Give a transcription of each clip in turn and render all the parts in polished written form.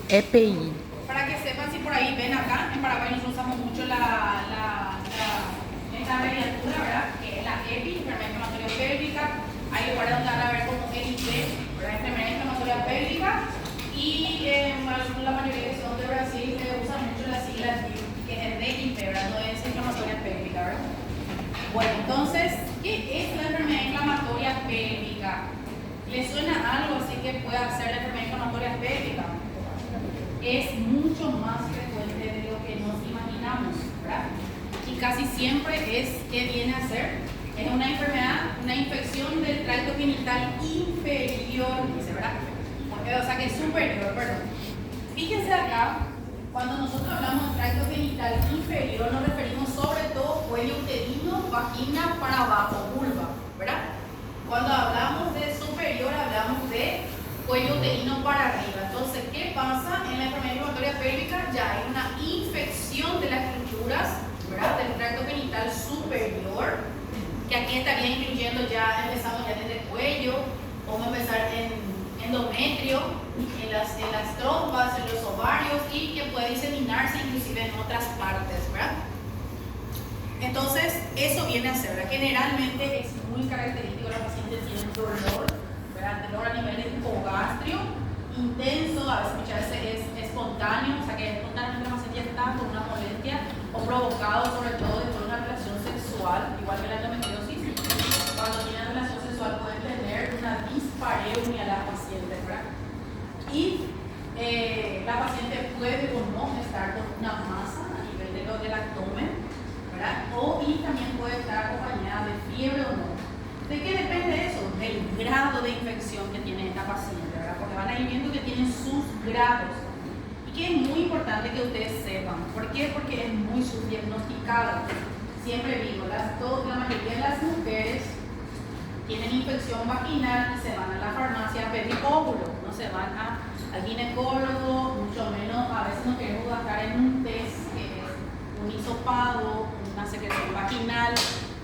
EPI. Para que sepan, si por ahí ven acá, en Paraguay nosotros usamos mucho esta abreviatura, ¿verdad? Que es la EPI, enfermedad inflamatoria pélvica. Hay lugares donde van a ver como EIP, ¿verdad? Enfermedad inflamatoria pélvica. Y la mayoría que son de Brasil usan mucho la sigla DIP, que es DIP, ¿verdad? No es inflamatoria pélvica, ¿verdad? Bueno, entonces, ¿qué es la enfermedad inflamatoria pélvica? ¿Le suena algo así que pueda ser la enfermedad inflamatoria pélvica? Es mucho más frecuente de lo que nos imaginamos, ¿verdad? Y casi siempre es, ¿qué viene a ser? Es una enfermedad, una infección del tracto genital inferior, dice, ¿verdad? O sea que es superior, perdón. Fíjense acá, cuando nosotros hablamos de tracto genital inferior, nos referimos sobre todo cuello uterino, vagina para abajo, vulva, ¿verdad? Cuando hablamos de superior, hablamos de cuello uterino para arriba. Entonces, ¿qué pasa en la enfermedad inflamatoria pélvica? Ya hay una infección de las estructuras, ¿verdad? Del tracto genital superior, que aquí estaría incluyendo ya, empezamos ya desde el cuello, vamos a empezar en endometrio, en las trompas, en los ovarios, y que puede diseminarse inclusive en otras partes, ¿verdad? Entonces, eso viene a ser, ¿verdad? Generalmente es muy característico, los pacientes tienen dolor, ¿verdad? Dolor a nivel hipogastrio, intenso, a veces muchas veces es espontáneo, o sea que espontáneamente la paciente está con una molestia o provocado sobre todo después de una relación sexual, igual que la endometriosis. Cuando tienen relación sexual pueden tener una dispareunia la paciente, ¿verdad? Y la paciente puede o no estar con una masa a nivel del abdomen, ¿verdad? Y también puede estar acompañada de fiebre o no. ¿De qué depende eso? Del grado de infección que tiene esta paciente, ¿verdad? Porque van a ir viendo que tienen sus grados. Y que es muy importante que ustedes sepan. ¿Por qué? Porque es muy subdiagnosticado. Siempre digo, la mayoría de las mujeres tienen infección vaginal y se van a la farmacia a pedir óvulo, no se van al ginecólogo, mucho menos, a veces no queremos gastar en un test que es un hisopado, una secreción vaginal.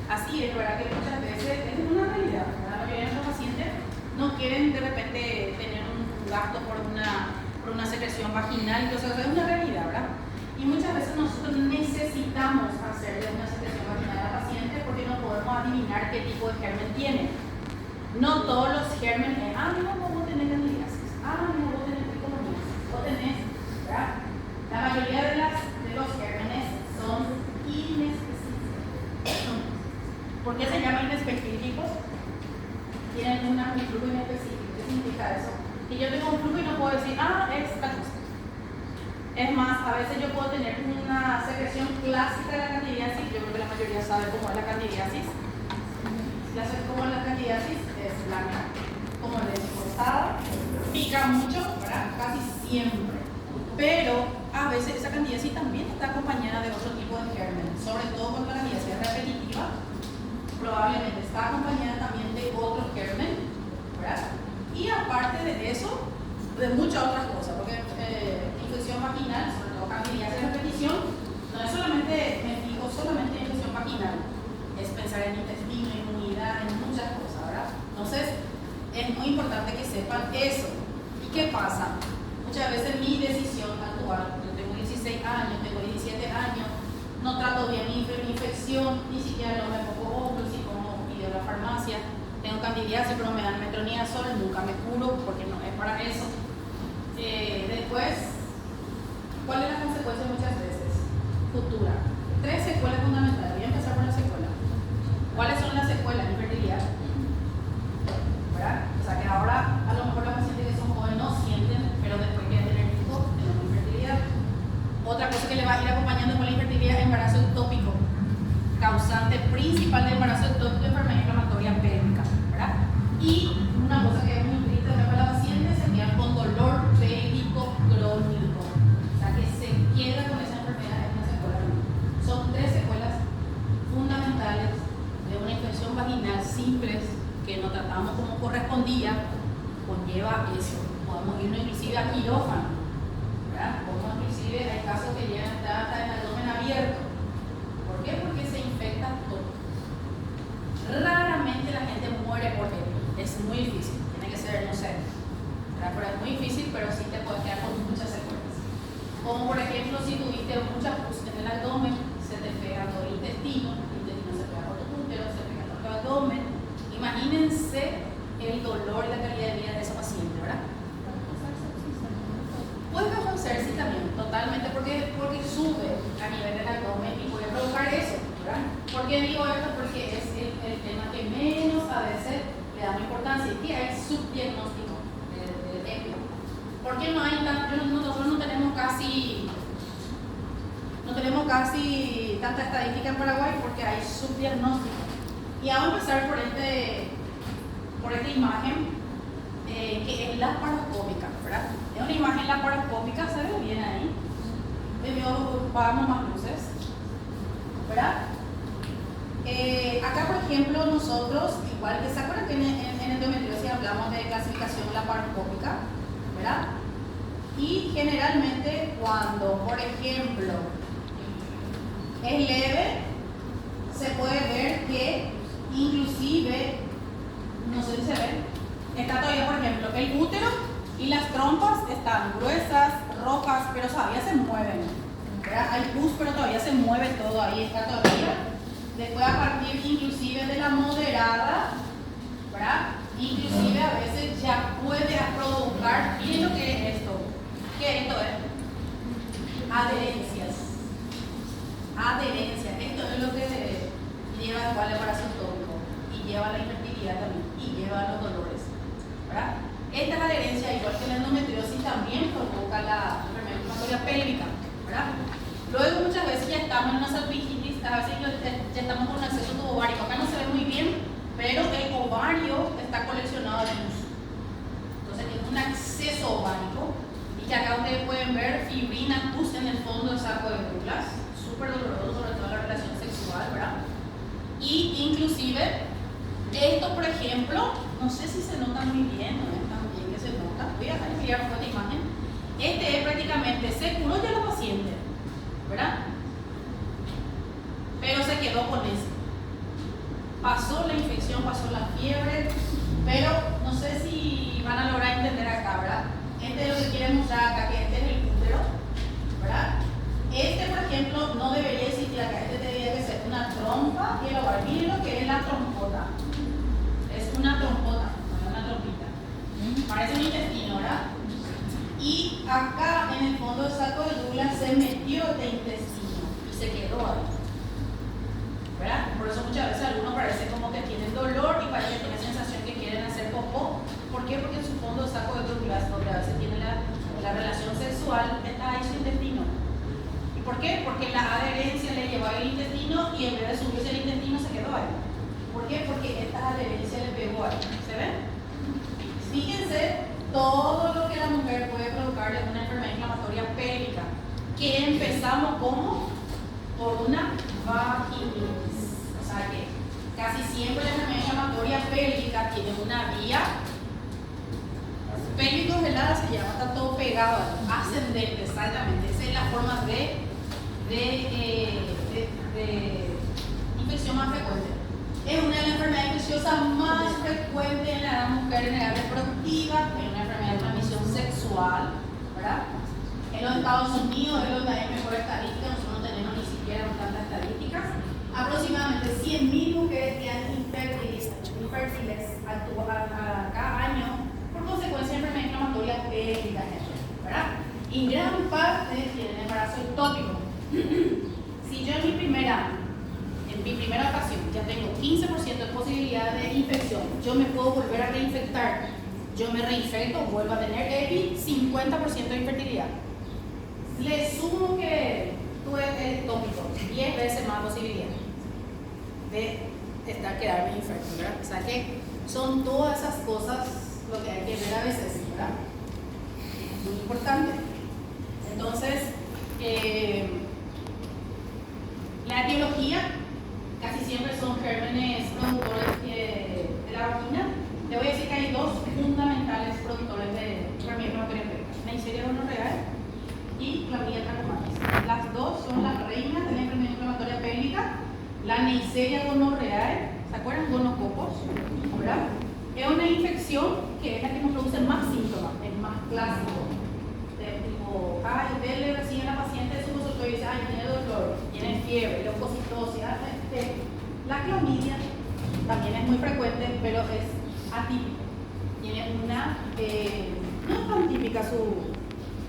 Así es, ¿verdad? Que muchas veces es una realidad. La mayoría de los pacientes no quieren de repente tener un gasto por una secreción vaginal, entonces es una realidad, ¿verdad? Y muchas veces nosotros necesitamos hacerle una secreción vaginal a la paciente porque no podemos adivinar qué tipo de germen tiene. No todos los gérmenes, no, vos tenés candidiasis, no, vos tenés tricomonasis, vos tenés, ¿verdad? La mayoría de los gérmenes son inespecíficos. ¿Por qué se llaman inespecíficos? Tienen un flujo inespecífico. ¿Qué significa eso? Que yo tengo un flujo y no puedo decir, es tal cosa. Es más, a veces yo puedo tener una secreción clásica de la candidiasis. Yo creo que la mayoría sabe cómo es la candidiasis. ¿Cómo es la candidiasis? Es blanca, como desposada, pica mucho, ¿verdad? Casi siempre. Pero a veces esa candidiasis también está acompañada de otro tipo de germen, sobre todo cuando la candidiasis es repetitiva. Probablemente está acompañada también de otro germen, ¿verdad? Y aparte de eso, de muchas otras cosas, porque infección vaginal, sobre todo candidiasis de repetición, no es solamente, me fijo solamente en infección vaginal, es pensar en intestino, inmunidad, en muchas cosas, ¿verdad? Entonces, es muy importante que sepan eso. ¿Y qué pasa? Muchas veces mi decisión actual, yo tengo 16 años, tengo 17 años, no trato bien mi infección, ni siquiera no me pongo óvulos, si como pido a la farmacia, tengo candidiasis, pero me dan metronidazol, nunca me curo porque no es para eso. Después, ¿cuál es la consecuencia muchas veces? Futura. 3 secuelas fundamentales. Voy a empezar por la secuela. ¿Cuáles son las secuelas? Infertilidad, ¿verdad? O sea que ahora a lo mejor los pacientes que son jóvenes no sienten, pero después quieren tener hijos, tenemos infertilidad. Otra cosa que le va a ir acompañando con la infertilidad es embarazo ectópico, causante principal de embarazo ectópico, enfermedad inflamatoria pélvica, ¿verdad? Y una cosa que es muy triste para la paciente se queda con dolor pélvico crónico, o sea que se queda con esa enfermedad en una secuela. Son 3 secuelas fundamentales de una infección vaginal simples que no tratamos como correspondía, conlleva eso. Podemos irnos inclusive a quirófano, ¿verdad? Inclusive hay casos que llegan hasta el abdomen abierto. ¿Por qué? Porque se infecta todo. Raramente la gente muere por él. Es muy difícil. Tiene que ser, no sé, pero es muy difícil, pero sí te puedes quedar con muchas secuelas. porque sube a nivel del abdomen y puede provocar eso, ¿verdad? ¿Por qué digo esto? Porque es el tema que menos a veces le damos importancia, y que es subdiagnóstico del EPI. ¿Por qué no hay nosotros no tenemos casi tanta estadística en Paraguay? Porque hay subdiagnóstico. Y vamos a empezar por esta imagen, que es laparoscópica, ¿verdad? Es una imagen laparoscópica, se ve bien ahí. Vamos más luces, ¿verdad? Acá, por ejemplo, nosotros, igual que se acuerdan que en endometriosis hablamos de clasificación laparoscópica, ¿verdad? Y generalmente cuando, por ejemplo, es leve, se puede ver que inclusive, no sé si se ve, está todavía, por ejemplo, el útero y las trompas están gruesas, rojas, pero todavía se mueven, ¿verdad? Hay pus, pero todavía se mueve todo ahí, está todavía. Después, a partir inclusive de la moderada, ¿verdad? Inclusive a veces ya puede provocar, miren lo que es esto. ¿Qué esto es? Adherencias. Esto es lo que lleva igual el embarazo tópico y lleva la infertilidad también y lleva los dolores, ¿verdad? Esta adherencia, igual que la endometriosis, también provoca la enfermedad inflamatoria pélvica, ¿verdad? Luego muchas veces ya estamos en una salpingitis, a veces ya estamos con un acceso tubovárico. Acá no se ve muy bien, pero el ovario está coleccionado de pus. Entonces es un acceso ovárico, y que acá ustedes pueden ver fibrina, pus en el fondo del saco de Douglas, súper doloroso, sobre todo en la relación sexual, ¿verdad? Y inclusive esto, por ejemplo, no sé si se nota muy bien, no es tan bien que se nota. Voy a enviar esta imagen. Este es prácticamente, se curó ya la paciente, ¿verdad? Pero se quedó con eso. Pasó la infección, pasó la fiebre, pero no sé si van a lograr entender acá, ¿verdad? Este es lo que quiere mostrar acá, que este es el útero, ¿verdad? Este, por ejemplo, no debería existir acá. Este debería ser una trompa y el ovario. Miren lo que es la trompota. Es una trompota, no es una trompita. Parece un intestino, ¿verdad? Y acá en el fondo del saco de Douglas se metió este intestino y se quedó ahí, ¿verdad? Por eso muchas veces algunos parece como que tienen dolor y parece que tienen sensación que quieren hacer popó. ¿Por qué? Porque en su fondo del saco de Douglas, donde a veces tiene la relación sexual, está ahí su intestino. ¿Y por qué? Porque la adherencia le llevó al intestino y en vez de subirse el intestino se quedó ahí. ¿Por qué? Porque esta adherencia le pegó ahí. ¿Se ven? Fíjense todo lo que la mujer puede provocar en una enfermedad inflamatoria pélvica, que empezamos como por una vaginitis. O sea que casi siempre la enfermedad inflamatoria pélvica tiene una vía pélvico-velada, se llama, está todo pegado, ascendente, exactamente. Esa es la forma de infección más frecuente. Es una de las enfermedades infecciosas más frecuentes en la mujer en edad reproductiva, es una enfermedad de transmisión sexual, ¿verdad? En los Estados Unidos es donde hay mejor estadística, nosotros no tenemos ni siquiera tantas estadísticas. Aproximadamente 100.000 mujeres quedan infértiles a cada año por consecuencia de enfermedad inflamatoria pélvica, ¿verdad? Y gran parte tienen embarazo ectópico. Si yo en mi primera ocasión ya tengo 15% de posibilidad de infección, yo me puedo volver a reinfectar. Yo me reinfecto, vuelvo a tener EPI, 50% de infertilidad. Le sumo que tuve ectópico, 10 veces más posibilidad de quedarme infecto, ¿verdad? O sea que son todas esas cosas lo que hay que ver a veces, ¿verdad? Es muy importante. Entonces, la etiología casi siempre son gérmenes productores de la vagina. Te voy a decir que hay dos fundamentales productores de enfermedad inflamatoria pélvica: Neisseria gonorrhoeae y Clamidia trachomatis. Las dos son las reinas de la enfermedad inflamatoria pélvica. La Neisseria gonorrhoeae, ¿se acuerdan? Gonococos, ¿verdad? Es una infección que es la que nos produce más síntomas, es más clásico. De tipo, usted le recibe a la paciente de su consultorio y dice, tiene dolor, tiene fiebre, leucocitosis. La clamidia también es muy frecuente, pero es atípico. Tiene una, no es tan típica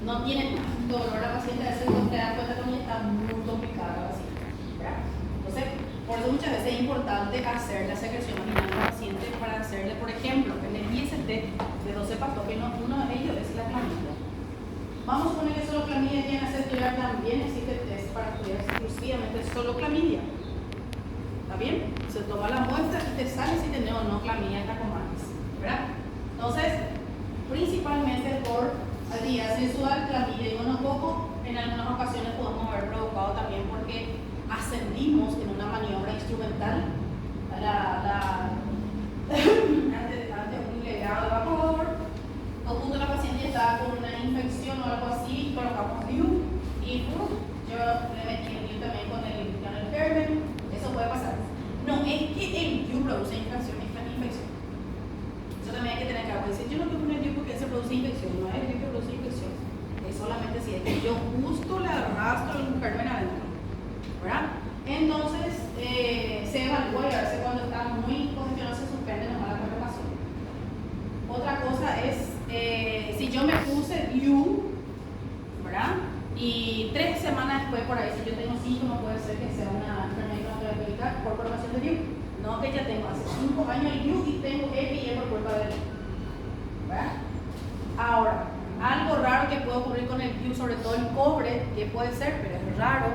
no tiene tanto dolor la paciente, a veces no te das cuenta que está muy complicada la paciente, ¿verdad? Entonces, por eso muchas veces es importante hacer la secreción vaginal al paciente para hacerle, por ejemplo, en el IST de 12 patógenos, uno de ellos es la clamidia. Vamos a suponer que solo clamidia tiene que hacer estudiar, también existe test para estudiar exclusivamente solo clamidia. ¿Está bien? Se toma la muestra y te sale si tenés o no clamidia en Trachomatis, ¿verdad? Entonces, principalmente por actividad sexual, clamidia y monococo, en algunas ocasiones podemos haber provocado también porque ascendimos en una maniobra instrumental ante un legado de vapor, o punto la paciente estaba con una infección o algo así, colocamos DIU y yo le metí el DIU también con el germen, eso puede pasar. No es que el DIU produce infección. Eso también hay que tener claro. Decir, yo no quiero poner DIU porque se produce infección, no es el DIU que produce infección, es solamente si es que yo justo le arrastro el germen adentro, ¿verdad? Entonces se evalúa y a veces cuando está muy congestionado se suspende nomás la colocación. Otra cosa es si yo me puse DIU, ¿verdad? Y 3 semanas después por ahí, si yo tengo síntomas, puede ser que sea una enfermedad crónica por formación de DIU. No que ya tengo hace 5 años el DIU y tengo EPI y es por culpa del DIU, ¿verdad? Ahora, algo raro que puede ocurrir con el DIU, sobre todo el cobre, que puede ser, pero es raro,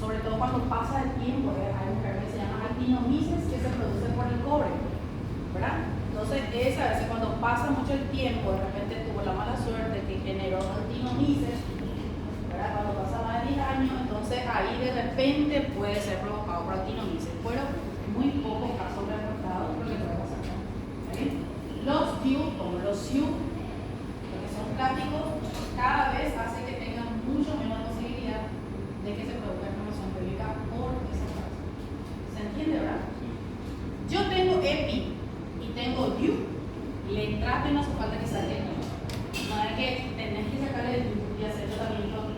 sobre todo cuando pasa el tiempo, hay un germen que se llama actinomyces que se produce por el cobre, ¿verdad? Entonces, a veces cuando pasa mucho el tiempo, de repente tuvo la mala suerte que generó actinomyces, ¿verdad? Cuando pasa más de 10 años, entonces ahí de repente puede ser provocado por actinomyces, pero muy pocos casos reportados lo que puede pasar. ¿Sí? Los DIU, como los SIU, que son pláticos, cada vez hace que tengan mucho menor posibilidad de que se produzca inflamación pélvica por esa causa. ¿Se entiende, verdad? Yo tengo EPI y tengo DIU, le trato y no hace falta que salga el DIU. No es que tenés que sacarle el DIU y hacer tratamiento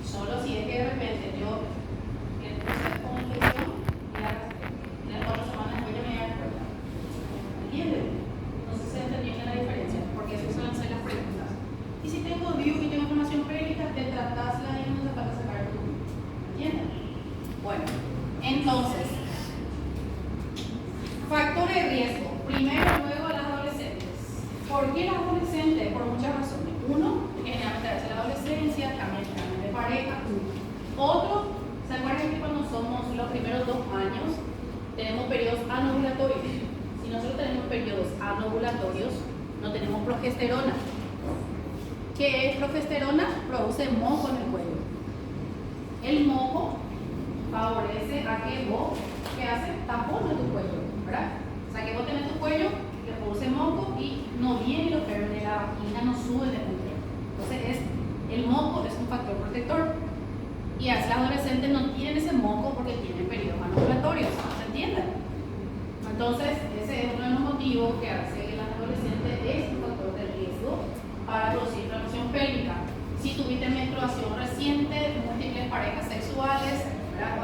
solo si es que de repente yo puse con infección y las 4 semanas después yo me voy a dar cuenta. ¿Entienden? Entonces se entiende la diferencia, porque eso suelen ser las preguntas. Y si tengo DIU y tengo inflamación pélvica, te tratásla y no hace falta sacar el DIU. ¿Entienden? Bueno, entonces, factores de riesgo. Primero, luego las adolescentes. ¿Por qué las adolescentes? Por muchas razones. Uno, porque generalmente a veces la adolescencia cambia de pareja. Otro, ¿se acuerdan que cuando somos los primeros 2 años tenemos periodos anovulatorios? Si nosotros tenemos periodos anovulatorios, no tenemos progesterona. ¿Qué es progesterona? Produce moco en el cuello. El moco favorece a que vos, ¿qué hace? Tapón de tu cuello, ¿verdad? O sea, que vos tenés tu cuello que produce moco y no viene los gérmenes de la vagina, no sube de punto. Entonces, el moco es un factor protector. Y a veces las adolescentes no tienen ese moco porque tienen periodos anovulatorios, ¿se entiende? Entonces, ese es uno de los motivos que hace que las adolescentes es un factor de riesgo para producir inflamación pélvica. Si tuviste menstruación reciente, múltiples parejas sexuales, ¿verdad?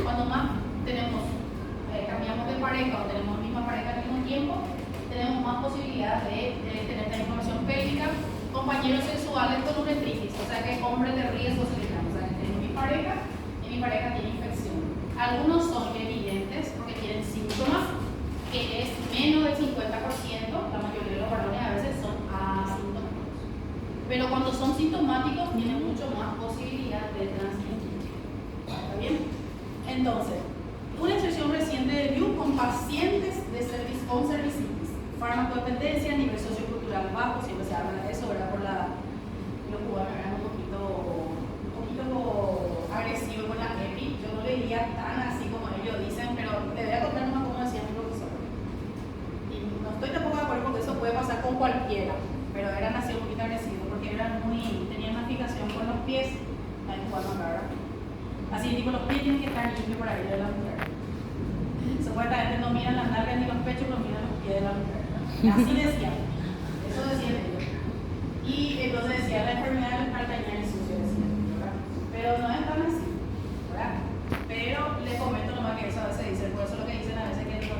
Cuando más cambiamos de pareja o tenemos la misma pareja al mismo tiempo, tenemos más posibilidad de tener esta inflamación pélvica. Compañeros sexuales con uretritis, o sea que hombres de riesgo se les llama, o sea que tengo mi pareja y mi pareja tiene infección. Algunos son evidentes porque tienen síntomas, que es menos del 50%, la mayoría de los varones a veces son asintomáticos. Pero cuando son sintomáticos tienen mucho más posibilidad de transmitir. ¿Está bien? Entonces, una inserción reciente de DIU con pacientes con cervicitis, farmacodependencia, nivel sociocultural bajo, siempre se habla de eso, ¿verdad? Por los cubanos eran un poquito agresivo con la EPI. Yo no leía tan así como ellos dicen, pero te voy a contar más como decía mi profesor. Y no estoy tampoco de acuerdo porque eso puede pasar con cualquiera, pero eran así un poquito agresivos porque tenían una fijación con los pies, ahí jugando acá, ¿verdad? Así tipo los pies tienen que estar limpios por ahí de la mujer. Supuestamente no miran las nalgas ni los pechos, pero miran los pies de la mujer, ¿verdad? Así decían, eso decían ellos. Y entonces decía la enfermedad del Alzheimer y sucio, decían, ¿verdad? Pero no es tan así, ¿verdad? Pero les comento nomás que eso a veces dicen, por eso lo que dicen a veces que es por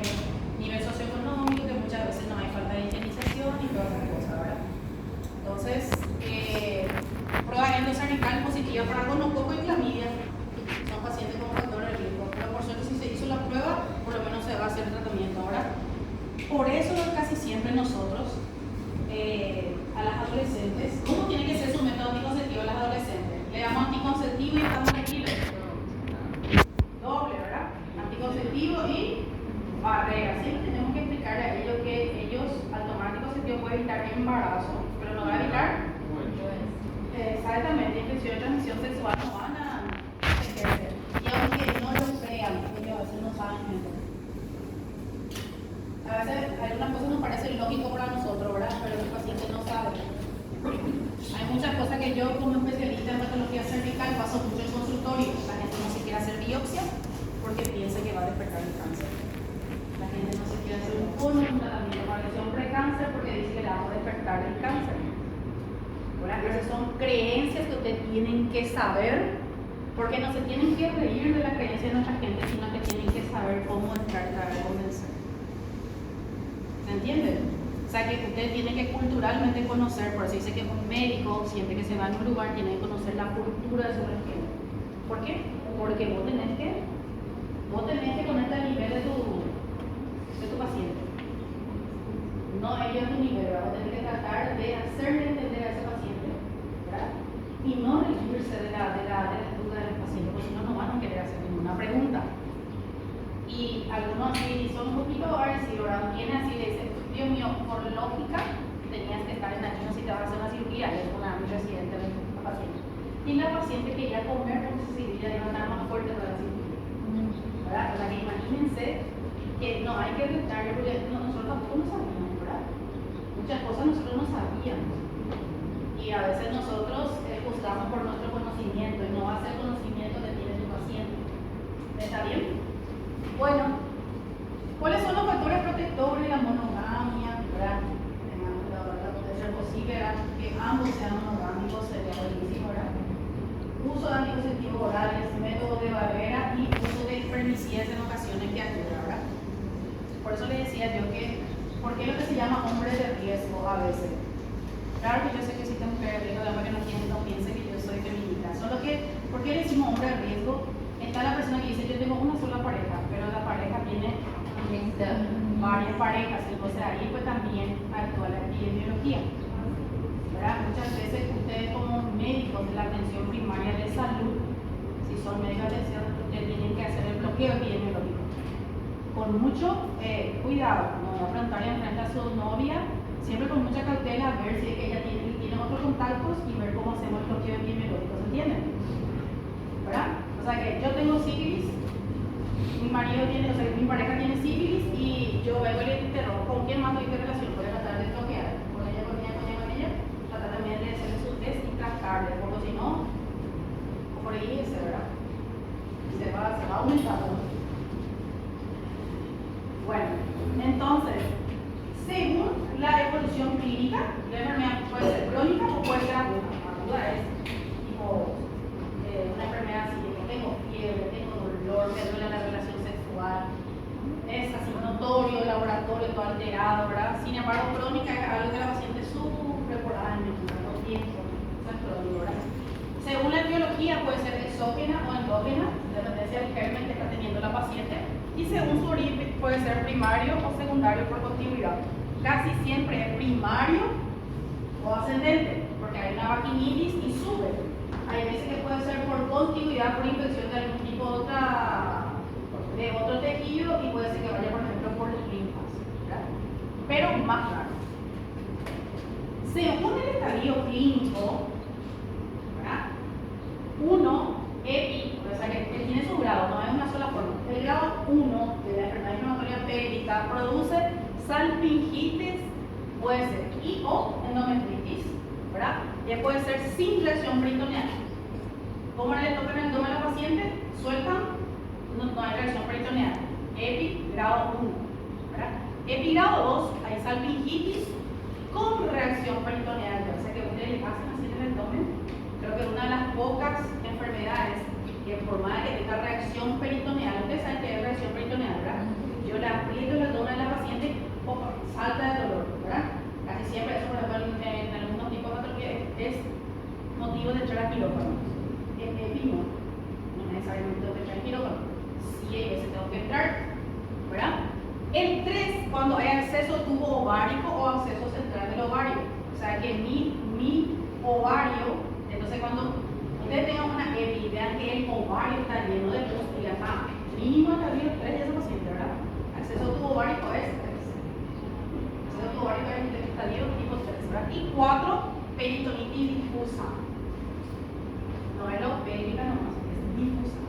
nivel socioeconómico, que muchas veces no hay falta de higienización y todas esas cosas, ¿verdad? Entonces, sería para gonococo y clamidia. Son pacientes con factor de riesgo. Pero por suerte, si se hizo la prueba, por lo menos se va a hacer el tratamiento. Ahora, por eso casi siempre nosotros, a las adolescentes, ¿cómo tiene que ser su método anticonceptivo a las adolescentes? Le damos anticonceptivo y estamos tranquilos. Doble, ¿verdad? Anticonceptivo y barrera. Siempre tenemos que explicarle a ellos que ellos al tomar anticonceptivo pueden evitar embarazo, pero no va a evitar exactamente infección de transmisión sexual, no van a ejercer. Y aunque no lo crean, ellos a veces no saben eso. A veces algunas cosas nos parecen lógico para nosotros, ¿verdad? Pero el paciente no sabe. Hay muchas cosas que yo como especialista en patología cervical paso mucho en consultorio. La gente no se quiere hacer biopsia porque piensa que va a despertar el cáncer. La gente no se quiere hacer un tratamiento para lesión precáncer porque dice que le va a despertar el cáncer. Esas son creencias que ustedes tienen que saber, porque no se tienen que reír de las creencias de nuestra gente, sino que tienen que saber cómo entrar a convencer. ¿Se entiende? O sea que ustedes tienen que culturalmente conocer, por eso dice que un médico, siempre que se va a un lugar, tiene que conocer la cultura de su región. ¿Por qué? Porque vos tenés que ponerte al nivel de tu paciente. No ellos a tu nivel, vamos a tener que tratar de hacerle entender a ese paciente, ¿verdad? Y no reírse de la duda del paciente, porque si no, no van a querer hacer ninguna pregunta. Y algunos así son un poquito agresivos, ¿verdad? Viene así y le dice, Dios mío, por lógica, tenías que estar en ayuno si te vas a hacer una cirugía, es una residente de la paciente. Y la paciente quería comer porque su cirugía iba a estar más fuerte para la cirugía, ¿verdad? O sea que imagínense que no hay que retarle, porque nosotros tampoco no sabíamos. Muchas cosas nosotros no sabíamos y a veces nosotros juzgamos por nuestro conocimiento y no va a ser conocimiento que tiene tu paciente. ¿Está bien? Bueno, ¿cuáles son los factores protectores de la monogamia? ¿Verdad? De ser posible, ¿verdad? Que ambos sean monogámicos sería buenísimo, ¿verdad? Uso de anticonceptivos orales, método de barrera y uso de herbicidas en ocasiones que ayuda, ¿verdad? Por eso le decía yo que ¿por qué lo que se llama hombre de riesgo a veces? Claro que yo sé que existe mujer de riesgo, además que no piense que yo soy feminista. Solo que, ¿por qué le decimos hombre de riesgo? Está la persona que dice, yo tengo una sola pareja, pero la pareja tiene varias parejas, entonces ahí pues también actúa la epidemiología. ¿Verdad? Muchas veces ustedes como médicos de la atención primaria de salud, si son médicos de atención, ustedes tienen que hacer el bloqueo epidemiológico. Con mucho cuidado, no voy a preguntarle enfrente a su novia, siempre con mucha cautela, a ver si ella tiene otros contactos y ver cómo hacemos el bloqueo epidemiológico, ¿se entiende? ¿Verdad? O sea que yo tengo sífilis, mi marido tiene, o sea mi pareja tiene sífilis y yo vengo y le interrogo, ¿con quién más tuviste relación? Voy a tratar de bloquear, con ella, tratar también de hacerle su test y tratarle, porque si no, por ahí ¿verdad? Se va aumentando. Bueno, entonces, según la evolución clínica, la enfermedad puede ser crónica o puede ser aguda. Aguda es tipo una enfermedad así, que tengo fiebre, tengo dolor, me duele la relación sexual, es así notorio, laboratorio, todo alterado, ¿verdad? Sin embargo, crónica es algo que la paciente sufre por años, no tiempo, eso es crónico, ¿verdad? Según la biología puede ser exógena o endógena, dependencia del germen que está teniendo la paciente. Y según su origen puede ser primario o secundario por continuidad. Casi siempre es primario o ascendente, porque hay una vaginitis y sube. Hay veces que puede ser por continuidad, por infección de algún tipo de otro tejido y puede ser que vaya, por ejemplo, por las linfas, ¿verdad? Pero más raro. Según el estadio clínico, ¿verdad? O sea que tiene su grado, no es una sola forma. El grado 1 de la enfermedad inflamatoria pélvica produce salpingitis, puede ser y o endometritis, ¿verdad? Ya puede ser sin reacción peritoneal. ¿Cómo le tocan el abdomen a la paciente? Sueltan, no hay reacción peritoneal. Epi, grado 1, ¿verdad? Epi, grado 2, hay salpingitis con reacción peritoneal. O sea que ustedes le hacen así en el abdomen. Creo que una de las pocas enfermedades que por más que tenga reacción peritoneal, ustedes saben que hay reacción peritoneal, ¿verdad? Yo le aprieto el abdomen a la paciente, salta de dolor, ¿verdad? Casi siempre eso, por ejemplo, en algunos tipos de patología es motivo de entrar a quirófano. epi, no necesariamente tengo que entrar en quirófano. Sí, hay veces tengo que entrar, ¿verdad? El 3, cuando hay acceso tubo ovárico o acceso central del ovario. O sea que mi ovario, entonces cuando ustedes tengan una epi, vean que el ovario está lleno de pus y ya está. Mínimo estadio 3 de ese paciente, ¿verdad? Acceso tubo ovárico es 3. Acceso tubo ovárico es el estadio tipo 3, ¿verdad? Y 4, peritonitis difusa. No es lo pélvica nomás, es difusa,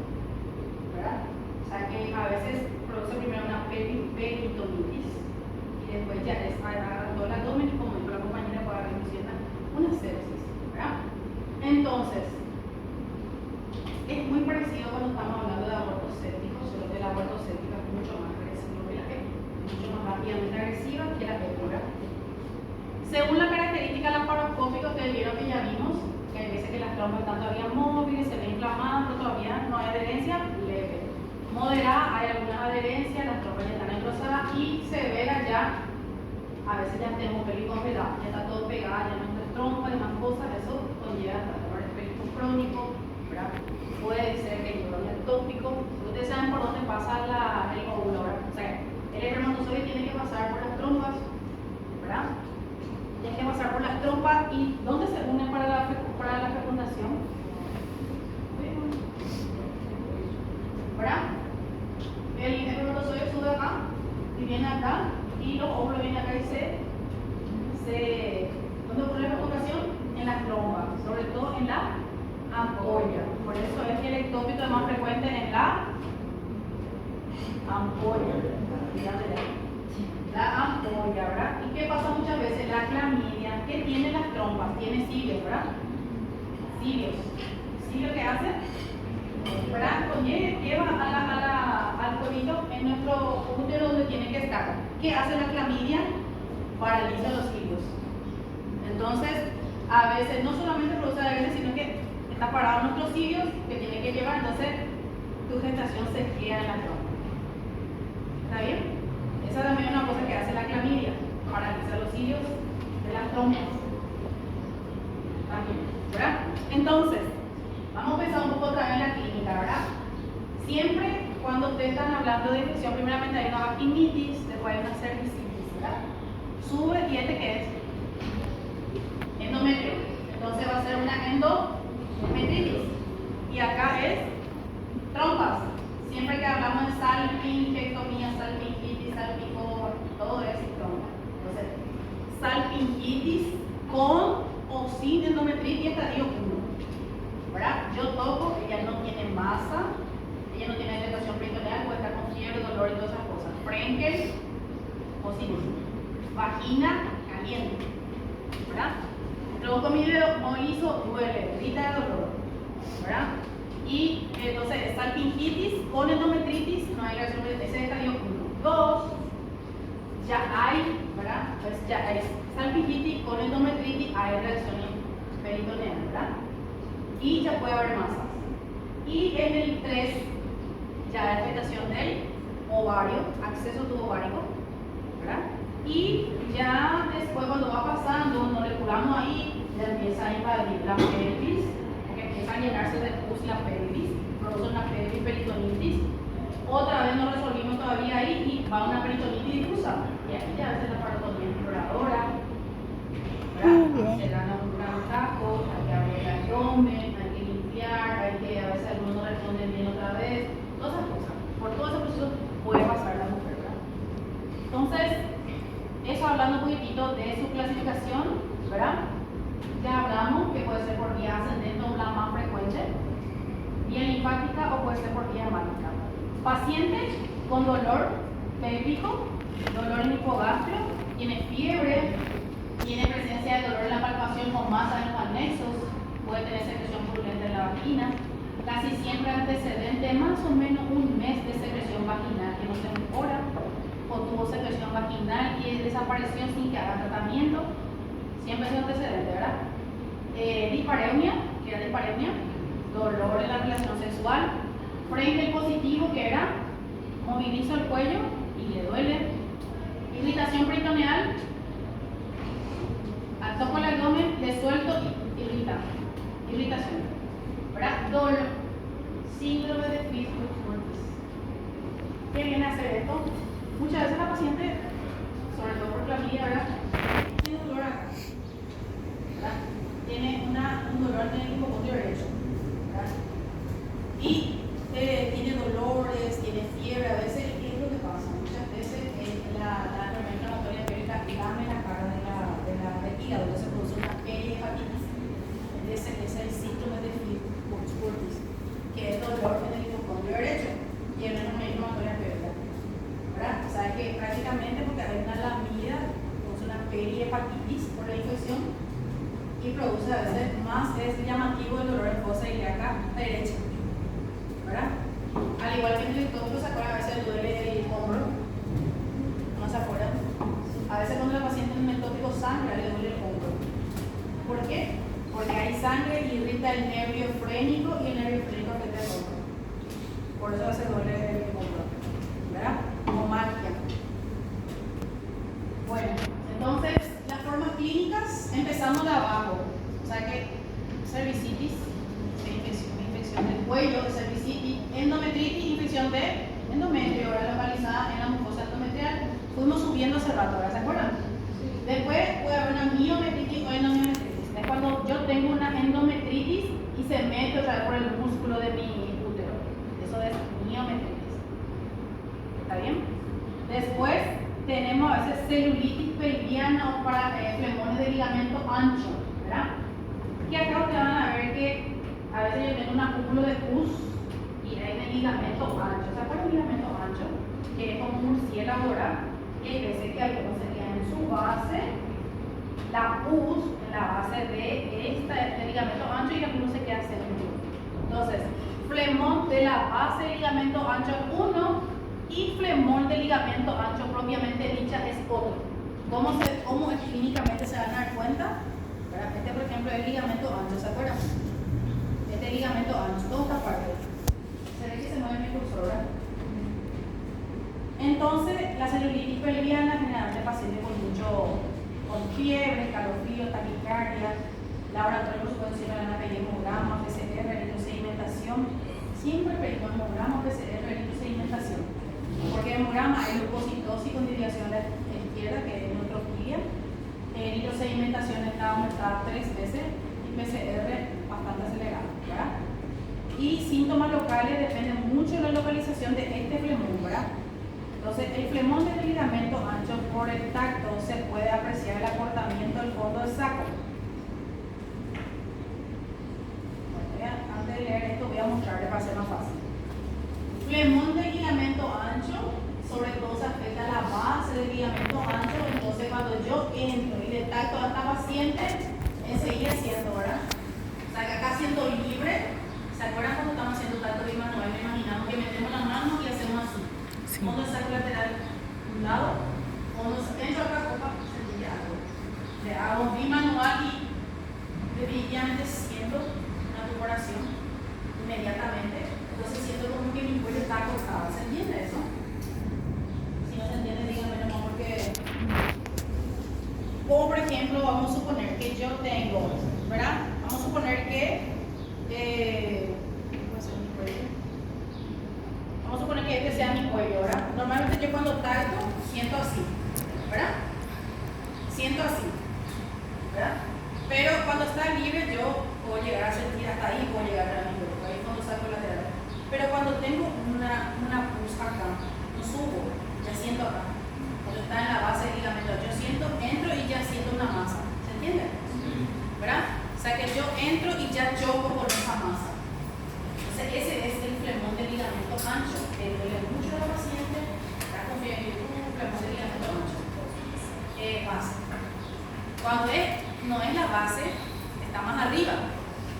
¿verdad? O sea que a veces produce primero una peritonitis y después ya es todo el abdomen y como dijo la compañera para reducir una sepsis, ¿verdad? Entonces, es muy parecido cuando estamos hablando de aborto séptico, solo que el aborto séptico es mucho más agresivo que la EPI, mucho más rápidamente agresiva que la EPI, ¿verdad? Según la característica laparoscópica, ustedes vieron que ya vimos que hay veces que las trompas están todavía móviles, se ven inflamadas, pero todavía no hay adherencia leve. Moderada, hay algunas adherencias, las trompas ya están engrosadas y severa ya, a veces ya tenemos pélvico enredado, ya está todo pegado, ya no está trompa y más cosas, eso conlleva hasta el pélvico crónico, ¿verdad? Puede ser que el colon ectópico, ustedes saben por dónde pasa el óvulo, ¿verdad? O sea, el espermatozoide tiene que pasar por las trompas, ¿verdad? Tiene que pasar por las trompas y ¿dónde se une para la fecundación? ¿Verdad? El espermatozoide sube acá y viene acá y los óvulos vienen acá y ¿dónde ocurre la fecundación? En las trompas, sobre todo en la ampolla. Por eso es que el ectópico es más frecuente en la ampolla. La ampolla, ¿verdad? ¿Y qué pasa muchas veces? La clamidia, ¿qué tiene las trompas? Tiene cilios, ¿verdad? Cilios. ¿Cilios qué hace? ¿Verdad? Lleva al cuerito en nuestro útero donde tiene que estar. ¿Qué hace la clamidia? Paraliza los cilios. Entonces, a veces no solamente produce adherencia, sino que está parado nuestros cilios que tiene que llevar, entonces tu gestación se queda en la trompa. ¿Está bien? Esa también es una cosa que hace la clamidia, paralizar los cilios de las trompas. También, ¿verdad? Entonces, vamos a pensar un poco otra vez en la clínica, ¿verdad? Siempre cuando ustedes están hablando de infección, primeramente hay una vaginitis, después hay una cervicitis, ¿verdad? Sube y ¿qué es? Endometrio. Entonces va a ser una endometritis. Y acá es trompas. Siempre que hablamos de salpingectomía, salpingitis, salpicoma, todo es trompa. Entonces, salpingitis con o sin endometritis estadio 1. ¿Verdad? Yo toco, ella no tiene masa, ella no tiene dilatación peritoneal, puede estar con fiebre, dolor y todas esas cosas. Frenkel o sin vagina caliente. ¿Verdad? Luego con mi dedo molizo duele, grita de dolor. ¿Verdad? Y entonces salpingitis con endometritis, no hay reacción, ese es estadio 1. 2, ya hay, ¿verdad? Pues ya hay salpingitis con endometritis, hay reacción peritoneal, ¿verdad? Y ya puede haber masas. Y en el 3, ya hay afectación del ovario, acceso tubo ovárico, ¿verdad? Y ya después cuando va pasando, nos regulamos ahí, ya empieza a invadir la pelvis, porque empieza a llenarse de pus la pelvis, produce una pelvis peritonitis. Otra vez no resolvimos todavía ahí y va una peritonitis difusa. Y aquí ya hace la parotomía exploradora, ¿verdad? Se gana un gran taco, hay que abrir el abdomen, hay que limpiar, hay que a veces algunos no responden bien otra vez, todas esas cosas. Por todo ese proceso puede pasar la mujer, ¿verdad? Entonces, eso hablando un poquitito de su clasificación, ¿verdad? Ya hablamos que puede ser por vía ascendente o la más frecuente, vía linfática o puede ser por vía hemática. Paciente con dolor pélvico, dolor en hipogastrio, tiene fiebre, tiene presencia de dolor en la palpación con masa en los anexos, puede tener secreción purulenta en la vagina, casi siempre antecedente más o menos un mes de secreción vaginal que no se mejora, o tuvo secreción vaginal y desapareció sin que haga tratamiento, siempre es antecedente, ¿verdad? Dispareunia, que era dispareunia, dolor en la relación sexual, Frenkel positivo, que era movilizo el cuello y le duele, irritación peritoneal, toco el abdomen, le suelto y irritación, ¿verdad? ¿Qué viene a hacer esto? Muchas veces la paciente, sobre todo por clamidia, ¿verdad? Tiene dolor acá, ¿verdad? Tiene un dolor en el hipocondrio derecho, ¿verdad? Y tiene dolores, tiene fiebre. A veces, ¿qué es lo que pasa? Muchas veces la enfermedad inflamatoria periódica lame la cara del hígado, donde se produce una perihepatitis. Ese es el síntoma de Firth-Curtis, que es dolor en el hipocondrio derecho y en la enfermedad inflamatoria periódica, ¿verdad? O sea que prácticamente porque hay una lamida, produce una perihepatitis por la infección y produce a veces más es llamativo el dolor en fosa ilíaca derecha, ¿verdad? Al igual que en el ectópico, ¿se acuerdan? A veces duele el hombro, no se acuerdan. A veces cuando la paciente en el ectópico sangra, le duele el hombro. ¿Por qué? Porque hay sangre y irrita el nervio frénico y el nervio frénico afecta el hombro. Por eso a veces duele el hombro, ¿verdad? O magia. Bueno, entonces las formas clínicas, empezando de abajo. O sea que cervicitis, infección del cuello, cervicitis, endometritis, infección de endometrio, ahora localizada en la mucosa endometrial. Fuimos subiendo hace rato, ¿verdad? ¿Se acuerdan? Después puede haber una miometritis o endometritis. Es cuando yo tengo una endometritis y se mete otra vez por el músculo de mi útero. Eso es miometritis. ¿Está bien? Después tenemos a veces celulitis pelviana o para flemones de ligamento ancho, ¿verdad? Y acá ustedes van a ver que a veces yo tengo un acúmulo de pus y hay de ligamento ancho. ¿Se acuerdan del ligamento ancho? Que es como un murciélago, ¿verdad? Y hay veces que algunos serían en su base, la pus en la base de este ligamento ancho y la pus se queda centro. Entonces, flemón de la base del ligamento ancho 1 y flemón del ligamento ancho propiamente dicha es otro. ¿Cómo clínicamente se van a dar cuenta? Este, por ejemplo, es el ligamento ancho, ¿se acuerdan? Este ligamento ancho, toda esta parte. Se ve que se mueve mi cursor, ¿verdad? Entonces, la celulitis pelviana generalmente paciente con fiebre, escalofrío, taquicardia, laboratorio, por supuesto, siempre van a pedir hemograma, PCR, eritrosedimentación. Siempre pedimos hemograma, PCR, eritrosedimentación. Porque hemograma es leucocitosis con desviación a la izquierda, que es neutrofilia. Eritrosedimentación está aumentada 3 veces y PCR bastante acelerado, ¿verdad? Y síntomas locales dependen mucho de la localización de este flemón, ¿verdad? Entonces, el flemón del ligamento ancho por el tacto se puede apreciar el acortamiento del fondo del saco. Bueno, antes de leer esto voy a mostrarles para ser más fácil. Flemón del ligamento ancho, sobre todo se afecta a la base del ligamento ancho. Entonces, cuando yo entro y le tacto a esta paciente, enseguida siento, ¿verdad? O sea, que acá siento libre. ¿Se acuerdan cuando estamos haciendo tacto bimanual? Me imaginamos que metemos la mano y hacemos así. Cuando saco lateral un lado, cuando entro acá, sentí algo. Le hago bimanual y definitivamente siento una tumoración inmediatamente. Entonces siento como que mi cuello está acostado. ¿Se entiende eso? Si no se entiende, díganme nomás porque... Como por ejemplo, vamos a suponer que yo tengo, ¿verdad? Vamos a suponer que... Vamos a suponer que este sea mi cuello, ¿verdad? Normalmente yo cuando tacto siento así, ¿verdad? Siento así, ¿verdad? Pero cuando está libre yo puedo llegar a sentir hasta ahí, puedo llegar a mi cuello, ahí cuando saco el lateral. Pero cuando tengo una pus acá, no subo, ya siento acá. Cuando está en la base del ligamento, yo siento, entro y ya siento una masa, ¿se entiende? ¿Verdad? O sea que yo entro y ya choco con esa masa. Entonces ese es el flemón del ligamento ancho, que duele mucho a la paciente, la confía en un flemón del ligamento ancho. Base. Cuando no es la base, está más arriba,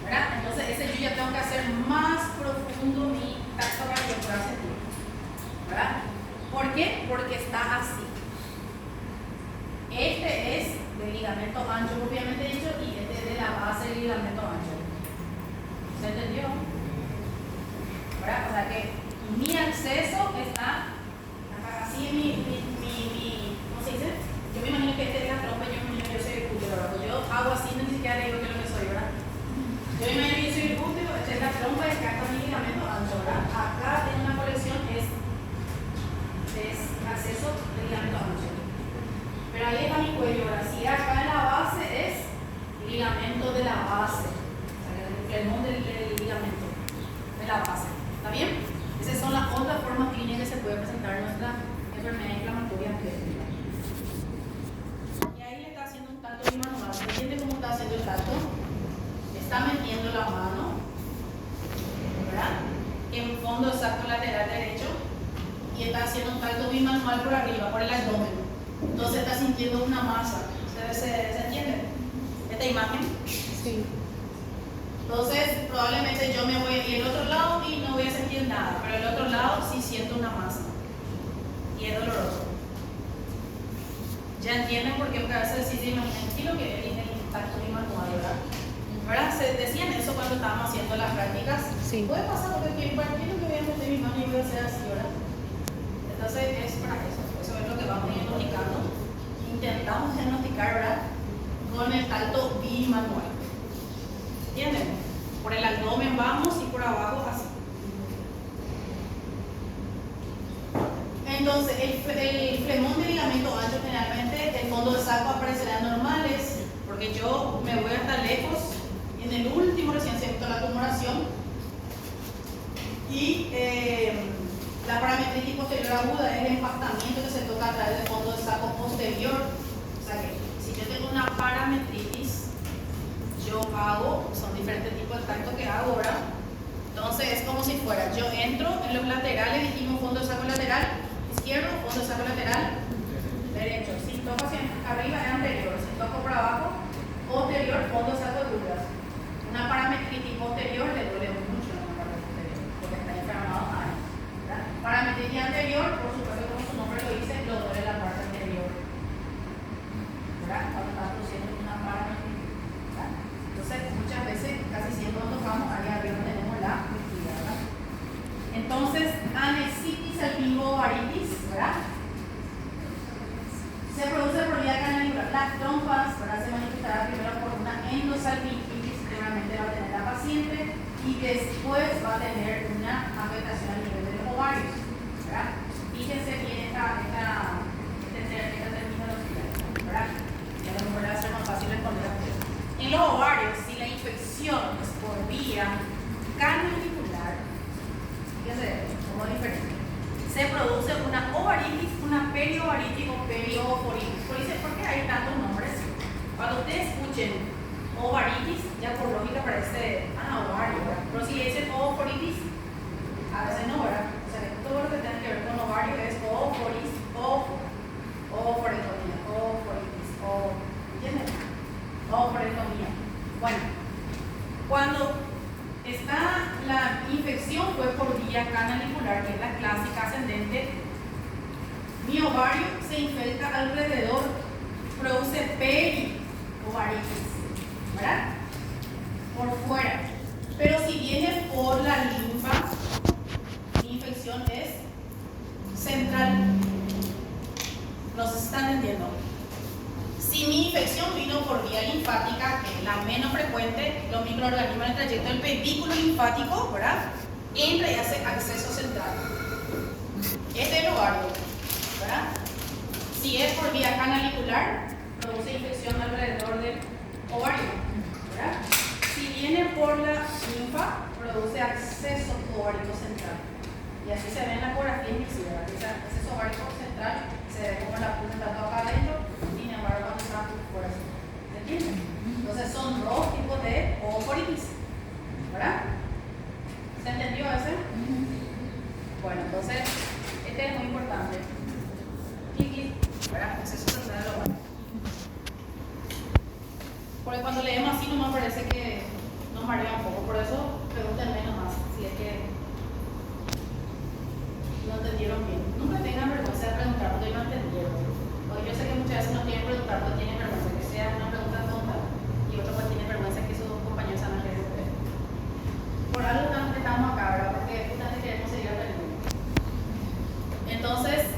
¿verdad? Entonces ese yo ya tengo que hacer más profundo mi tacto para que pueda sentir, ¿verdad? ¿Por qué? Porque está así. Este es del ligamento ancho propiamente dicho y este es de la base del ligamento ancho. ¿Se entendió? ¿Verdad? O sea que mi acceso está así en ¿cómo se dice? Yo me imagino que este es la trompa, yo soy el glúteo, ¿verdad? Yo hago así, ni siquiera le digo que es lo que soy, ¿verdad? Yo me imagino que yo soy el glúteo, esta es la trompa y acá está mi ligamento ancho, ¿verdad? Acá tiene una colección, es flemón del ligamento, de la base. ¿Está bien? Esas son las otras formas clínicas que se puede presentar en nuestra enfermedad inflamatoria atlética. Y ahí le está haciendo un tacto bimanual. ¿Se entiende cómo está haciendo el tacto? Está metiendo la mano, ¿verdad?, en fondo de saco lateral derecho y está haciendo un tacto bimanual por arriba, por el abdomen. Entonces está sintiendo una masa. ¿Se entiende esta imagen? Sí. Entonces probablemente yo me voy a ir al otro lado y no voy a sentir nada, pero el otro lado sí siento una masa y es doloroso. ¿Ya entienden por qué? Porque a veces sí se imaginan aquí lo que es el tacto bimanual, ¿verdad? Se decían eso cuando estábamos haciendo las prácticas. Sí. Puede pasar porque en cualquier lo que voy a meter mi mano y voy a hacer así, ¿verdad? Entonces es para eso. Eso es lo que vamos diagnosticando. Intentamos diagnosticar, ¿verdad?, con el tacto bimanual. ¿Entienden? Por el abdomen vamos y por abajo así. Entonces el flemón del ligamento ancho, generalmente el fondo de saco aparecerán normales, porque yo me voy hasta lejos. En el último recién se visto la tumoración y la parametritis posterior aguda es el empastamiento que se toca a través del fondo de saco posterior. O sea que si yo tengo una parametritis, yo hago, son diferentes tipos de tacto que hago ahora. Entonces es como si fuera, yo entro en los laterales, dijimos fondo de saco lateral izquierdo, fondo de saco lateral derecho. Si toco hacia arriba es anterior, si toco por abajo posterior, fondo de saco dura. Una parametritis posterior le duele mucho a la parte posterior porque está inflamado ahí. Parametritis anterior, por supuesto, como su nombre lo dice, lo duele la parte anterior, ¿verdad?, cuando está produciendo una parametritis, ¿verdad? Entonces muchas veces, casi siempre cuando tocamos ahí arriba tenemos la frictiva, ¿verdad? Entonces anexitis alpingo-ovaritis, ¿verdad?, se produce por vía canalicular. Las trompas, ¿verdad?, se manifestará primero por una endosalpingitis, seguramente va a tener la paciente, y después va a tener una afectación a nivel de los ovarios, ¿verdad? Fíjense bien esta terminología, ¿verdad? Y a lo mejor le va a ser más fácil responder a ustedes. En los ovarios, si la infección es por vía canalicular, fíjense como diferente, se produce una ovaritis, una periovaritis o periovoritis. ¿Por qué hay tantos nombres? Cuando ustedes escuchen ovaritis, ya por lógica parece ovario, ¿verdad? Pero si dicen ovoritis, a veces no, ¿verdad? O sea, todo lo que tenga que ver con ovario es ovoritis, ovarectomía, ovoritis, ¿entienden? Ovarectomía. Bueno, cuando está la infección fue por vía canalicular, que es la clásica ascendente, mi ovario se infecta alrededor, produce periovaritis, ¿verdad?, por fuera. Pero si viene por la linfa, mi infección es central. ¿No se están entendiendo? Si mi infección vino por vía linfática, que es la menos frecuente, los microorganismos en el trayecto del pedículo linfático, ¿verdad?, entra y hace acceso central. Este es el ovario, ¿verdad? Si es por vía canalicular, produce infección alrededor del ovario, ¿verdad? Si viene por la linfa, produce acceso ovárico central. Y así se ve en la ecografía inicial, ¿verdad? Ese acceso ovárico central se ve como la punta está todo acá adentro, sin embargo cuando está por fuera. ¿Se entiende? Entonces son dos tipos de ovaritis, ¿verdad? ¿Se entendió ese? Bueno, entonces este es muy importante. ¿Verdad? Acceso central del ovario. Porque cuando leemos así no me parece que nos marea un poco, por eso pregúntenme nomás si es que no entendieron bien. Nunca tengan vergüenza de preguntar porque no entendieron. Porque yo sé que muchas veces no quieren preguntar porque tienen vergüenza que sea una pregunta tonta y otros pues tienen vergüenza que sus compañeros se van a reír de ustedes. Por algo estamos acá, ¿verdad? Porque justamente queremos seguir aprendiendo. Entonces,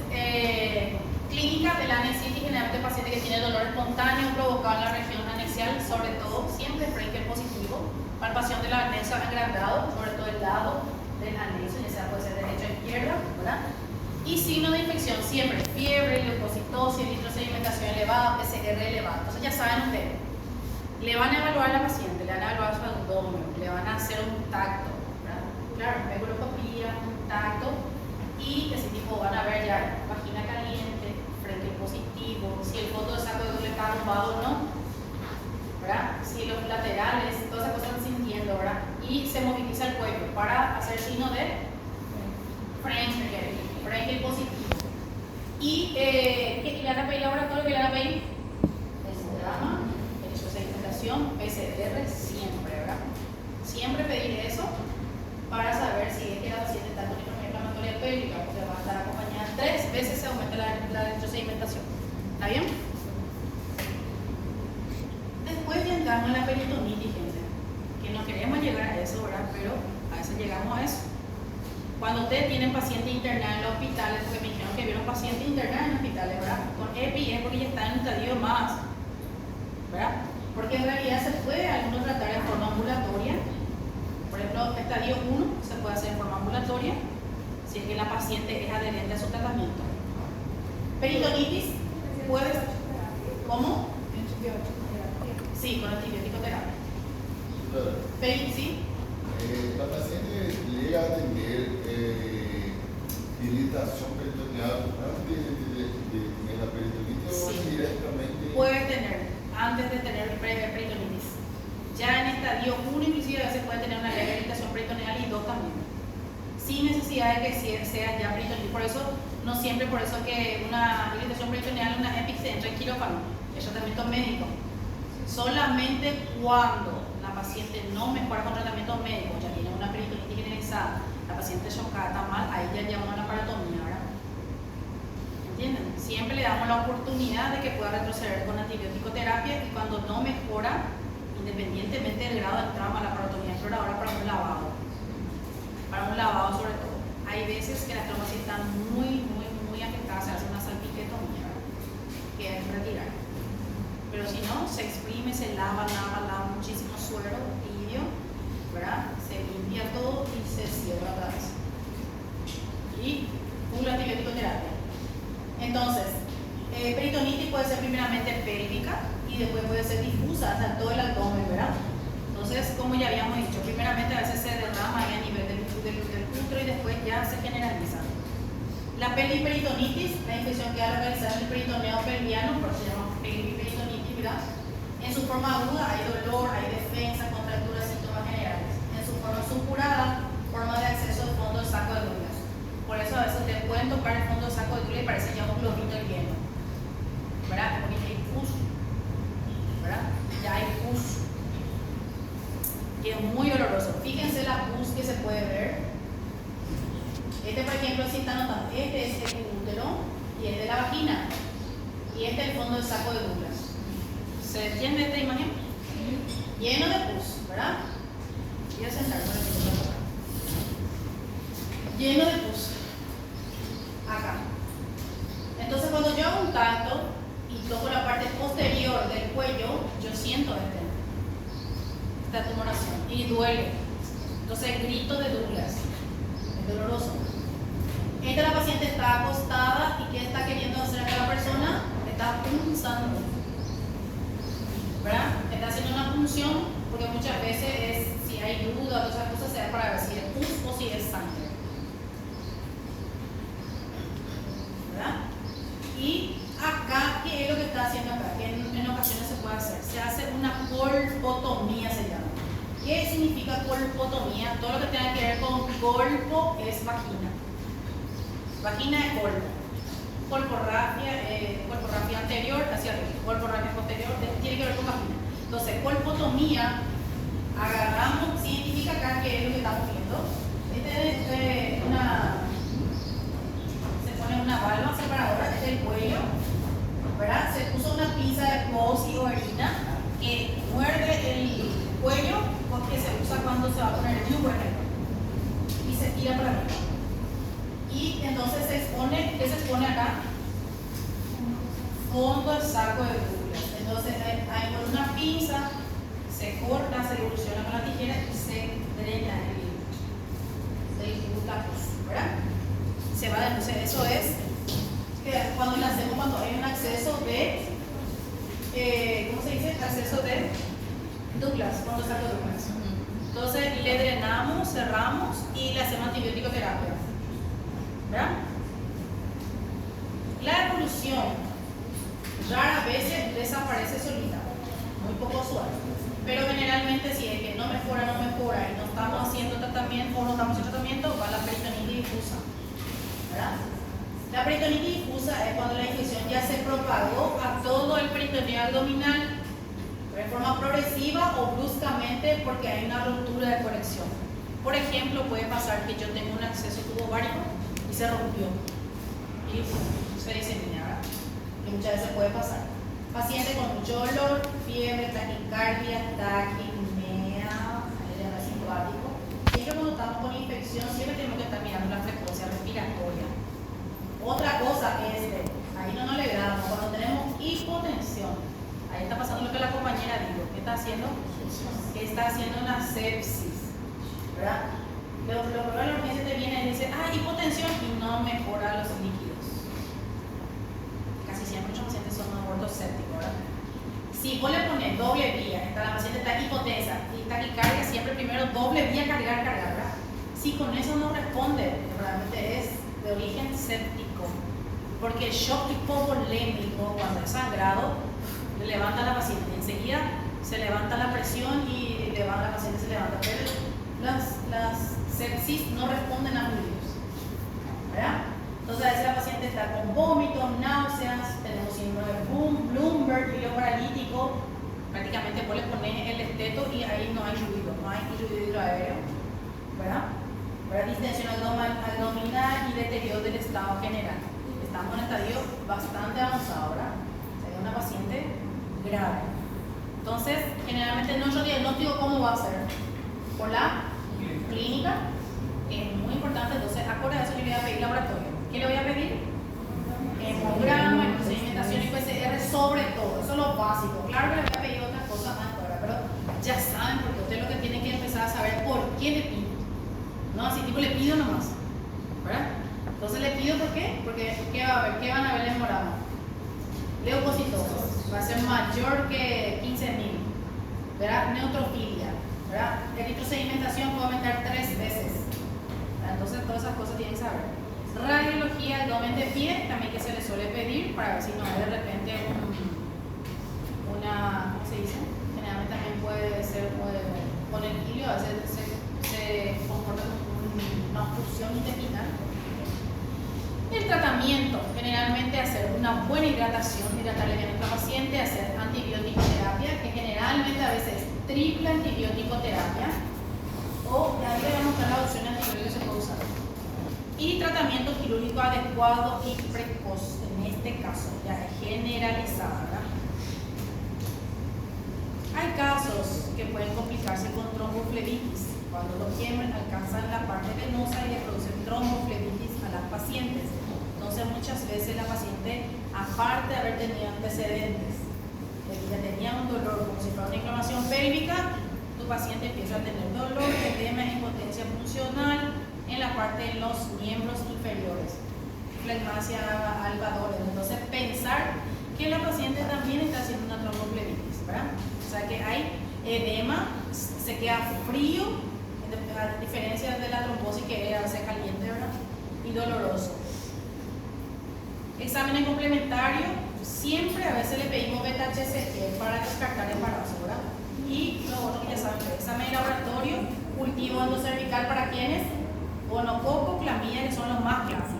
clínica de la anexiosis, generalmente paciente que tiene dolor espontáneo provocado en la región anexial, sobre todo siempre Frankel positivo, palpación del anexo agrandado, sobre todo el lado del anexo, ya sea puede ser derecha o izquierda, ¿verdad? Y signo de infección siempre, fiebre, leucocitosis, eritrosedimentación elevada, PCR elevada. Entonces ya saben ustedes. Le van a evaluar a la paciente, le van a evaluar su abdomen, le van a hacer un tacto, ¿verdad? Claro, meguloscopía, un tacto, y ese tipo van a ver ya vagina caliente, frente positivo, si el fondo de saco de doble está arrumbado o no, ¿verdad? Si los laterales, todas esas cosas están sintiendo, ¿verdad? Y se moviliza el cuello para hacer signo de Frenkel positivo. Y ¿qué le van a pedir ahora? Todo lo que le van a pedir es drama, derecho de sedimentación, PCR, siempre, ¿verdad? Siempre pedir eso para saber si es que la paciente está con hipertrofia inflamatoria pélvica, porque va a estar acompañada 3 veces, se aumenta la electrosedimentación. ¿Está bien? Después ya entramos en la peritonitis, gente, que no queremos llegar a eso, ¿verdad? Pero a veces llegamos a eso. Cuando ustedes tienen pacientes internados en los hospitales, porque me dijeron que vieron pacientes internados en hospitales, ¿verdad? Con EPI es porque ya están en un estadio más, ¿verdad? Porque en realidad se puede algunos tratar en forma ambulatoria. Por ejemplo, estadio 1 se puede hacer en forma ambulatoria si es que la paciente es adherente a su tratamiento. Peritonitis puede... ¿Cómo? Sí, con antibiótico terapia. Sí. La paciente llega a tener dilatación peritoneal antes de tener la peritonitis, sí, o directamente. Puede tener, antes de tener peritonitis. Ya en estadio 1 inclusive a veces puede tener una leve dilatación peritoneal y 2 también. Sin necesidad de que sea ya peritonitis. Por eso, no siempre por eso que una dilatación peritoneal, una EPIC se entra en quirófano, es tratamiento médico. Solamente cuando la paciente no mejora con tratamiento médico, ya tiene una peritonitis generalizada, la paciente chocada está mal, ahí ya llamamos a la paratomía, ¿verdad? ¿Entienden? Siempre le damos la oportunidad de que pueda retroceder con antibiótico terapia y cuando no mejora, independientemente del grado del trauma, la parotomía, pero ahora para un lavado sobre todo. Hay veces que las traumas están muy afectadas, se hace una salpiquetomía, ¿verdad? Que es retirar. Pero si no, se exprime, se lava muchísimo suero tibio, ¿verdad? Se limpia todo y se cierra otra vez. Y full antibiótico terapia. Entonces, peritonitis puede ser primeramente pélvica y después puede ser difusa hasta todo el abdomen, ¿verdad? Entonces, como ya habíamos dicho, primeramente a veces se derrama ahí a nivel del útero y después ya se generaliza. La peritonitis, la infección queda localizada en el peritoneo pelviano, por eso se llama peritonitis, ¿verdad? En su forma aguda hay dolor, hay defensa, contracturas, síntomas generales. En su forma supurada, forma de acceso al fondo del saco de Douglas. Por eso a veces te pueden tocar el fondo del saco de Douglas y parece ya un globito lleno, ¿verdad? Porque ya hay pus, ¿verdad? Ya hay pus, que es muy doloroso. Fíjense la pus que se puede ver. Este, por ejemplo, si están notando, este es el útero y este es la vagina y este es el fondo del saco de Douglas. ¿Se entiende esta imagen? Lleno de pus, ¿verdad? Voy a sentarme por aquí. Lleno de pus. Acá. Entonces, cuando yo hago un tacto y toco la parte posterior del cuello, yo siento esta tumoración y duele. Entonces, grito de Douglas. Es doloroso. La paciente está acostada y ¿qué está queriendo hacer acá la persona? Está punzando, ¿verdad? Está haciendo una punción porque muchas veces es, si hay duda o todas esas cosas, se da para ver si es pus o si es sangre, ¿verdad? Y acá, ¿qué es lo que está haciendo acá? Que en ocasiones se puede hacer. Se hace una colpotomía, se llama. ¿Qué significa colpotomía? Todo lo que tenga que ver con colpo es vagina. Vagina es colpo. Colporrafia anterior hacia arriba. Colporrafia posterior tiene que ver con vagina. Entonces, colpotomía, agarramos, significa acá que es lo que estamos viendo. Se pone una válvula separadora desde el cuello, ¿verdad? Se puso una pinza de pus y orina que muerde el cuello porque se usa cuando se va a poner el lubricante y se tira para arriba. Y entonces se expone, ¿qué se expone acá? Fondo del saco de Douglas. Entonces hay con una pinza, se corta, se evoluciona con la tijera y se drena el pus, ¿verdad? Se va, entonces eso es que cuando le hacemos, cuando hay un acceso de, ¿cómo se dice? Acceso de cerramos y le hacemos antibiótico terapia. ¿Verdad? La evolución rara vez desaparece solita, muy poco usual. Pero generalmente si es que no mejora y no estamos haciendo tratamiento o no estamos haciendo tratamiento, va la peritonitis difusa. ¿Verdad? La peritonitis difusa es cuando la infección ya se propagó a todo el peritoneo abdominal de forma progresiva o bruscamente porque hay una ruptura de conexión. Por ejemplo, puede pasar que yo tengo un acceso tubovárico y se rompió y se disemina, ¿verdad? Y muchas veces puede pasar. Paciente con mucho dolor, fiebre, taquicardia, taquipnea, simpático. Siempre cuando estamos con infección, siempre tenemos que estar mirando la frecuencia respiratoria. Otra cosa es ahí no nos alegramos, cuando tenemos hipotensión, ahí está pasando lo que la compañera dijo, ¿qué está haciendo? Que está haciendo una sepsis, ¿verdad? Lo que la urgencia te viene y dice, hipotensión y no mejora los líquidos. Casi siempre muchos pacientes son abortos sépticos, ¿verdad? Si vos le pones doble vía, la paciente está hipotensa y taquicardia, siempre primero doble vía cargar, ¿verdad? Si con eso no responde, realmente es de origen séptico, porque el shock hipovolémico cuando es sangrado le levanta a la paciente, enseguida se levanta la presión y la paciente se levanta, pero las sepsis no responden a fluidos, ¿verdad? Entonces a veces la paciente está con vómitos, náuseas, tenemos síndrome de Bloomberg, hilo paralítico, prácticamente vos le pones el esteto y ahí no hay fluido, no hay fluido hidroaéreo, ¿verdad? Para distensión abdominal y deterioro del estado general. Estamos en un estadio bastante avanzado, ¿verdad? Sería una paciente grave. Entonces, generalmente nuestro diagnóstico, ¿cómo va a ser? Por la clínica, que es muy importante. Entonces, acorde a eso, yo le voy a pedir laboratorio. ¿Qué le voy a pedir? Hemograma, procedimentación y PCR sobre todo. Eso es lo básico. Claro que le voy a pedir otras cosas más ahora, pero ya saben, porque usted lo que tiene que empezar a saber por qué le pido. No, así tipo le pido nomás, ¿verdad? Entonces le pido ¿por qué? Porque ¿qué va a haber? ¿Qué van a ver en hemograma? Leucocitosis, va a ser mayor que 15.000, ¿verdad? Neutrofilia, ¿verdad? Eritrosedimentación puede aumentar 3 veces, ¿verdad? Entonces todas esas cosas tienen que saber. Radiología, abdomen de pie, también que se le suele pedir para ver si no hay de repente una, ¿cómo se dice? Generalmente también puede ser con el hilio, a veces se comporta como una obstrucción intestinal. El tratamiento, generalmente hacer una buena hidratación, hidratarle bien a nuestra paciente, hacer antibiótico terapia, que generalmente a veces es triple antibiótico terapia, o ya le vamos a mostrar la opción de antibiótico que se puede usar. Y tratamiento quirúrgico adecuado y precoz, en este caso, ya es generalizado, ¿verdad? Hay casos que pueden complicarse con tromboflebitis. Cuando los quiebran, alcanzan la parte venosa y le producen tromboflebitis a las pacientes. Entonces, muchas veces la paciente, aparte de haber tenido antecedentes, de que ya tenía un dolor como si fuera una inflamación pélvica, tu paciente empieza a tener dolor, edema e impotencia funcional en la parte de los miembros inferiores, flegmasia albadores. Entonces, pensar que la paciente también está haciendo una tromboflebitis, ¿verdad? O sea que hay edema, se queda frío, a diferencia de la trombosis que hace caliente, ¿verdad? Y doloroso. Exámenes complementarios, siempre a veces le pedimos beta-HCG para descartar embarazo, ¿verdad? Y lo otro que ya saben, examen de laboratorio, cultivo endocervical para quienes, gonococo, clamidia, que son los más clásicos.